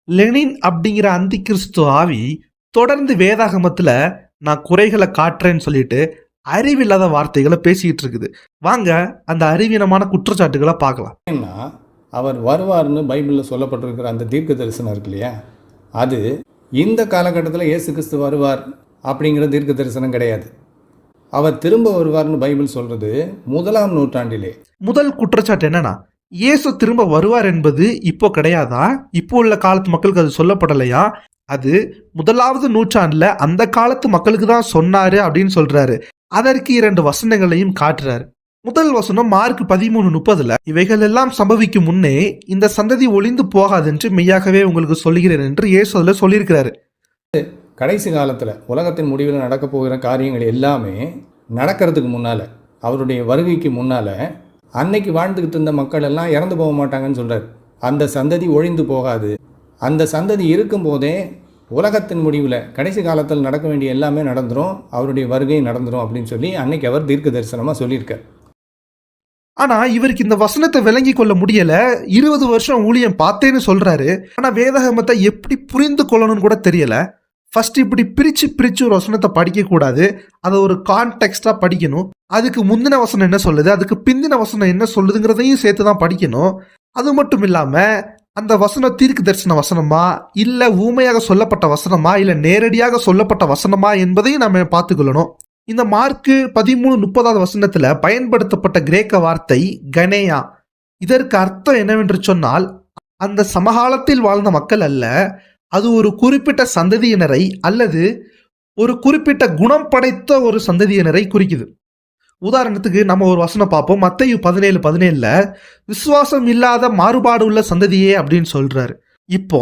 Lenin அப்படிங்கிற அந்தி கிறிஸ்து ஆவி தொடர்ந்து வேதாகமத்துல நான் குறைகளை காட்டுறேன்னு சொல்லிட்டு அறிவில்லாத வார்த்தைகளை பேசிக்கிட்டு இருக்குது. வாங்க அந்த அறிவீனமான குற்றச்சாட்டுகளை பார்க்கலாம். ஏன்னா அவர் வருவார்னு பைபிளில் சொல்லப்பட்டிருக்கிற அந்த தீர்க்க தரிசனம் இருக்கு இல்லையா, அது இந்த காலகட்டத்தில் இயேசு கிறிஸ்து வருவார் அப்படிங்கிற தீர்க்க தரிசனம் கிடையாது. அவர் திரும்ப வருவார்னு பைபிள் சொல்றது 1ஆம் நூற்றாண்டிலே. முதல் குற்றச்சாட்டு என்னன்னா, இயேசு திரும்ப வருவார் என்பது இப்போ கிடையாதா, இப்போ உள்ள காலத்து மக்களுக்கு அது சொல்லப்படலையா, அது 1வது நூற்றாண்டுல அந்த காலத்து மக்களுக்கு தான் சொன்னாரு அப்படின்னு சொல்றாரு. அதற்கு 2 வசனங்களையும் காட்டுறாரு. முதல் வசனம் மார்க் 13:30, இவைகள் எல்லாம் சம்பவிக்கும் முன்னே இந்த சந்ததி ஒளிந்து போகாது என்று மெய்யாகவே உங்களுக்கு சொல்லுகிறேன் என்று இயேசு அதுல சொல்லியிருக்கிறாரு. கடைசி காலத்தில் உலகத்தின் முடிவில் நடக்க போகிற காரியங்கள் எல்லாமே நடக்கிறதுக்கு முன்னால், அவருடைய வருகைக்கு முன்னால் அன்னைக்கு வாழ்ந்துக்கிட்டு இருந்த மக்கள் எல்லாம் இறந்து போக மாட்டாங்கன்னு சொல்கிறார். அந்த சந்ததி ஒழிந்து போகாது. அந்த சந்ததி இருக்கும்போதே உலகத்தின் முடிவில் கடைசி காலத்தில் நடக்க வேண்டிய எல்லாமே நடந்துடும், அவருடைய வருகை நடந்துடும் அப்படின்னு சொல்லி அன்னைக்கு அவர் தீர்க்க தரிசனமாக சொல்லியிருக்கார். ஆனா இவருக்கு இந்த வசனத்தை விளங்கி கொள்ள முடியல. 20 வருஷம் ஊழியம் பார்த்தேன்னு சொல்றாரு. ஆனா வேதாகமத்தை எப்படி புரிந்து கொள்ளணும்னு கூட தெரியல. ஃபர்ஸ்ட் இப்படி பிரிச்சு ஒரு வசனத்தை படிக்க கூடாது, அதை ஒரு கான்டெக்ஸ்டா படிக்கணும். அதுக்கு முந்தின வசனம் என்ன சொல்லுது, அதுக்கு பிந்தின வசனம் என்ன சொல்லுதுங்கிறதையும் சேர்த்து தான் படிக்கணும். அது மட்டும் இல்லாம அந்த வசனம் தீர்க்க தரிசன வசனமா, இல்ல ஊமையாக சொல்லப்பட்ட வசனமா, இல்ல நேரடியாக சொல்லப்பட்ட வசனமா என்பதையும் நம்ம பார்த்துக்கொள்ளணும். இந்த மார்க் 13:30 வசனத்துல பயன்படுத்தப்பட்ட கிரேக்க வார்த்தை கனேயா. இதற்கு அர்த்தம் என்னவென்று சொன்னால், அந்த சமகாலத்தில் வாழ்ந்த மக்கள் அல்ல, அது ஒரு குறிப்பிட்ட சந்ததியினரை அல்லது ஒரு குறிப்பிட்ட குணம் படைத்த ஒரு சந்ததியினரை குறிக்குது. உதாரணத்துக்கு நம்ம ஒரு வசனம் பார்ப்போம். மத்தேயு 17:17 விசுவாசம் இல்லாத மாறுபாடு உள்ள சந்ததியே அப்படின்னு சொல்றாரு. இப்போ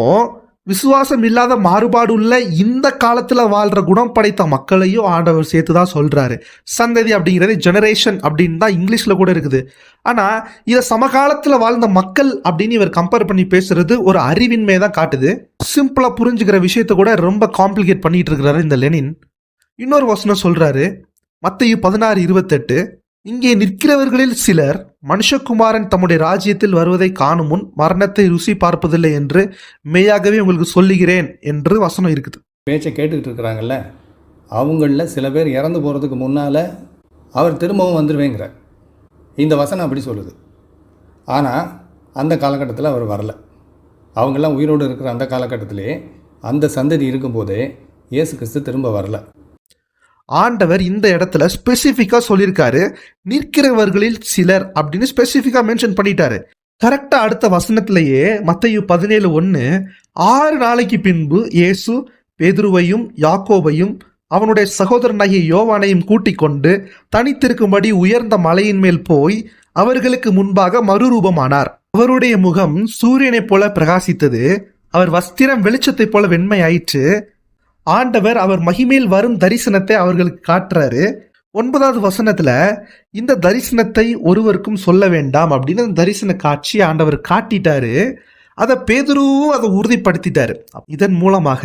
விசுவாசம் இல்லாத மாறுபாடு உள்ள இந்த காலத்துல வாழ்ற குணம் படைத்த மக்களையும் ஆண்டவர் சேர்த்துதான் சொல்றாரு. சந்ததி அப்படிங்கிறது ஜெனரேஷன் அப்படின்னு தான் இங்கிலீஷ்ல கூட இருக்குது. ஆனா இத சமகாலத்துல வாழ்ந்த மக்கள் அப்படின்னு இவர் கம்பேர் பண்ணி பேசுறது ஒரு அறிவின்மையை தான் காட்டுது. சிம்பிளா புரிஞ்சுக்கிற விஷயத்த கூட ரொம்ப காம்ப்ளிகேட் பண்ணிட்டு இருக்கிறாரு இந்த லெனின். இன்னொரு வசனம் சொல்றாரு, மத்தேயு 16:28, இங்கே நிற்கிறவர்களில் சிலர் மனுஷகுமாரன் தம்முடைய ராஜ்யத்தில் வருவதை காணும் முன் மரணத்தை ருசி பார்ப்பதில்லை என்று மெய்யாகவே உங்களுக்கு சொல்லுகிறேன் என்று வசனம் இருக்குது. பேச்சை கேட்டுக்கிட்டு இருக்கிறாங்கல்ல, அவங்களில் சில பேர் இறந்து போகிறதுக்கு முன்னால் அவர் திரும்பவும் வந்துடுவேங்கிறார். இந்த வசனம் அப்படி சொல்லுது. ஆனால் அந்த காலகட்டத்தில் அவர் வரலை. அவங்கெல்லாம் உயிரோடு இருக்கிற அந்த காலகட்டத்திலே அந்த சந்ததி இருக்கும்போதே இயேசு கிறிஸ்து திரும்ப வரலை. ஆண்டவர் இந்த இடத்துல ஸ்பெசிஃபிக்கா சொல்லியிருக்காரு, நிற்கிறவர்களில் சிலர் அப்படின்னு ஸ்பெசிஃபிக்கா மென்ஷன் பண்ணிட்டாரு. கரெக்டா அடுத்த வசனத்திலேயே மத்தேயு 17:1, 6 நாளைக்கு பின்பு இயேசு பேதுருவையும் யாக்கோபையும் அவனுடைய சகோதரனாகிய யோவானையும் கூட்டிக் கொண்டு தனித்திருக்கும்படி உயர்ந்த மலையின் மேல் போய் அவர்களுக்கு முன்பாக மறுரூபமானார். அவருடைய முகம் சூரியனைப் போல பிரகாசித்தது, அவர் வஸ்திரம் வெளிச்சத்தை போல வெண்மையாயிற்று. ஆண்டவர் அவர் மகிமேல் வரும் தரிசனத்தை அவர்களுக்கு காட்டுறாரு. 9வது வசனத்துல இந்த தரிசனத்தை ஒருவருக்கும் சொல்ல வேண்டாம் அப்படின்னு அந்த தரிசன காட்சி ஆண்டவர் காட்டிட்டாரு. அதை பேதுருவும் அதை உறுதிப்படுத்திட்டாரு. இதன் மூலமாக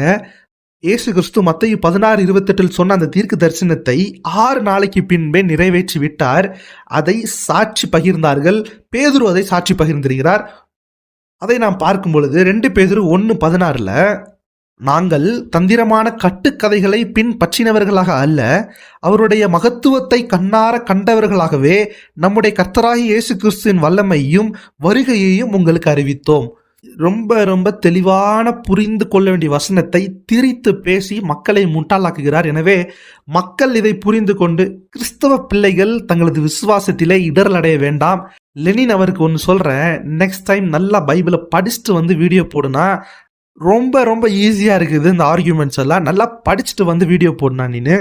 இயேசு கிறிஸ்து மத்தேயு 16:28 சொன்ன அந்த தீர்க்க தரிசனத்தை 6 நாளைக்கு பின்பே நிறைவேற்றி விட்டார். அதை சாட்சி பகிர்ந்தார்கள். பேதுரு அதை சாட்சி பகிர்ந்திருக்கிறார். அதை நாம் பார்க்கும் பொழுது 2 பேதுரு 1:16, நாங்கள் தந்திரமான கட்டுக்கதைகளை பின்பற்றினவர்களாக அல்ல, அவருடைய மகத்துவத்தை கண்ணார கண்டவர்களாகவே நம்முடைய கர்த்தராகிய இயேசு கிறிஸ்துவின் வல்லமையும் வருகையையும் உங்களுக்கு அறிவித்தோம். ரொம்ப ரொம்ப தெளிவான புரிந்து கொள்ள வேண்டிய வசனத்தை திரித்து பேசி மக்களை முட்டாளாக்குகிறார். எனவே மக்கள் இதை புரிந்து கொண்டு கிறிஸ்தவ பிள்ளைகள் தங்களது விசுவாசத்திலே இடரல் அடைய வேண்டாம். லெனின் அவருக்கு ஒன்று சொல்றேன், நெக்ஸ்ட் டைம் நல்லா பைபிளை படிச்சுட்டு வந்து வீடியோ போடுனா ரொம்ப ரொம்ப ஈஸியாக இருக்குது. இந்த ஆர்கியூமெண்ட்ஸ் எல்லாம் நல்லா படிச்சுட்டு வந்து வீடியோ போடணும் நீனு.